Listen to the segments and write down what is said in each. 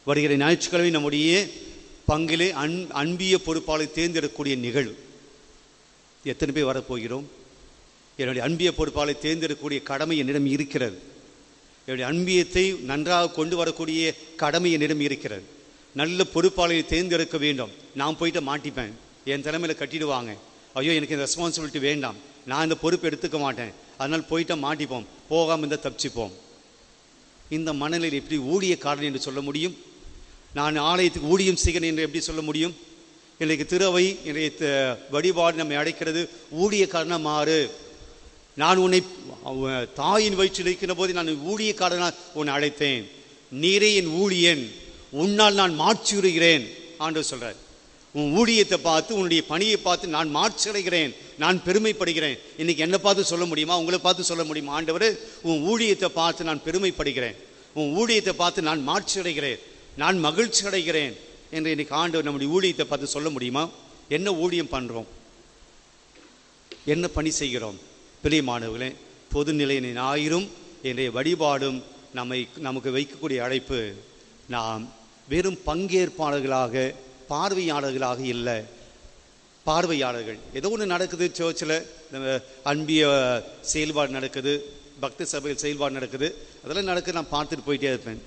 வருகிற ஞாயிற்றுக்கிழமை நம்முடைய பங்கிலே அன்பிய பொறுப்பாளரை தேர்ந்தெடுக்கக்கூடிய நிகழ்வு. எத்தனை பேர் வரப்போகிறோம்? என்னுடைய அன்பிய பொறுப்பாளரை தேர்ந்தெடுக்கக்கூடிய கடமை என்னிடம் இருக்கிறது. என்னுடைய அன்பியத்தை நன்றாக கொண்டு வரக்கூடிய கடமை என்னிடம் இருக்கிறது. நல்ல பொறுப்பாளரை தேர்ந்தெடுக்க வேண்டும். நான் போயிட்டு மாட்டிப்பேன், என் தலைமையில் கட்டிடுவாங்க, ஐயோ எனக்கு இந்த ரெஸ்பான்சிபிலிட்டி வேண்டாம், நான் இந்த பொறுப்பு எடுத்துக்க மாட்டேன், அதனால் போயிட்டு மாட்டிப்போம், போகாமல் இருந்தால் தப்பிச்சுப்போம். இந்த மனநிலையில் எப்படி ஊழியக்காரன் என்று சொல்ல முடியும்? நான் ஆலயத்துக்கு ஊழியம் செய்கிறேன் என்று எப்படி சொல்ல முடியும்? இன்றைக்கு திருவை, இன்றைய வழிபாடு நம்மை அழைக்கிறது, ஊழியக்காரனாக மாறு. நான் உன்னை தாயின் வயிற்றில் இருக்கிற போது நான் ஊழியக்காரனாக உன்னை அழைத்தேன், நீரே என் ஊழியன், உன்னால் நான் மாட்சியுறுகிறேன் ஆண்டவர் சொல்கிறார். உன் ஊழியத்தை பார்த்து, உன்னுடைய பணியை பார்த்து நான் மாட்சி அடைகிறேன், நான் பெருமைப்படுகிறேன். இன்னைக்கு என்னை பார்த்து சொல்ல முடியுமா? உங்களை பார்த்து சொல்ல முடியுமா? ஆண்டவர், உன் ஊழியத்தை பார்த்து நான் பெருமைப்படுகிறேன், உன் ஊழியத்தை பார்த்து நான் மாட்சி அடைகிறேன், நான் மகிழ்ச்சி அடைகிறேன் என்று இன்னைக்கு ஆண்டவர் நம்முடைய ஊழியத்தை பார்த்து சொல்ல முடியுமா? என்ன ஊழியம் பண்ணுறோம், என்ன பணி செய்கிறோம்? பிரியமானவர்களே, பொதுநிலை ஞாயிறும் இன்றைய வழிபாடும் நமக்கு வைக்கக்கூடிய அழைப்பு, நாம் வெறும் பங்கேற்பாளர்களாக, பார்வையாளர்களாக இல்லை. பார்வையாளர்கள். ஏதோ ஒன்று நடக்குது, சர்ச்சில் அன்பிய செயல்பாடு நடக்குது, பக்தி சபையில் செயல்பாடு நடக்குது, அதெல்லாம் நடக்குது, நான் பார்த்துட்டு போயிட்டே இருப்பேன்.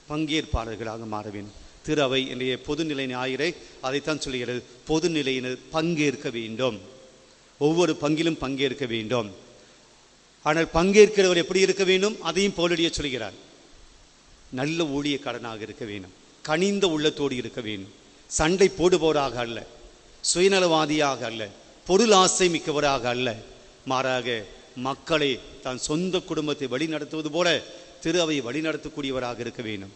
பங்கேற்பாளர்களாக மாற வேண்டும். திரு அவை இன்றைய பொதுநிலை ஞாயிறை அதைத்தான் சொல்கிறது. பொதுநிலையினர் பங்கேற்க வேண்டும், ஒவ்வொரு பங்கிலும் பங்கேற்க வேண்டும். ஆனால் பங்கேற்கிறவர் எப்படி இருக்க வேண்டும்? அதையும் பவுலடிய சொல்கிறார். நல்ல ஊழியக்காரனாக இருக்க வேண்டும், கனிந்த உள்ளத்தோடு இருக்க வேண்டும், சண்டை போடுபவராக அல்ல, சுயநலவாதியாக அல்ல, பொருள் ஆசை மிக்கவராக அல்ல, மாறாக மக்களை தான் சொந்த குடும்பத்தை வழி நடத்துவது போல திரு அவை வழி நடத்தக்கூடியவராக இருக்க வேண்டும்.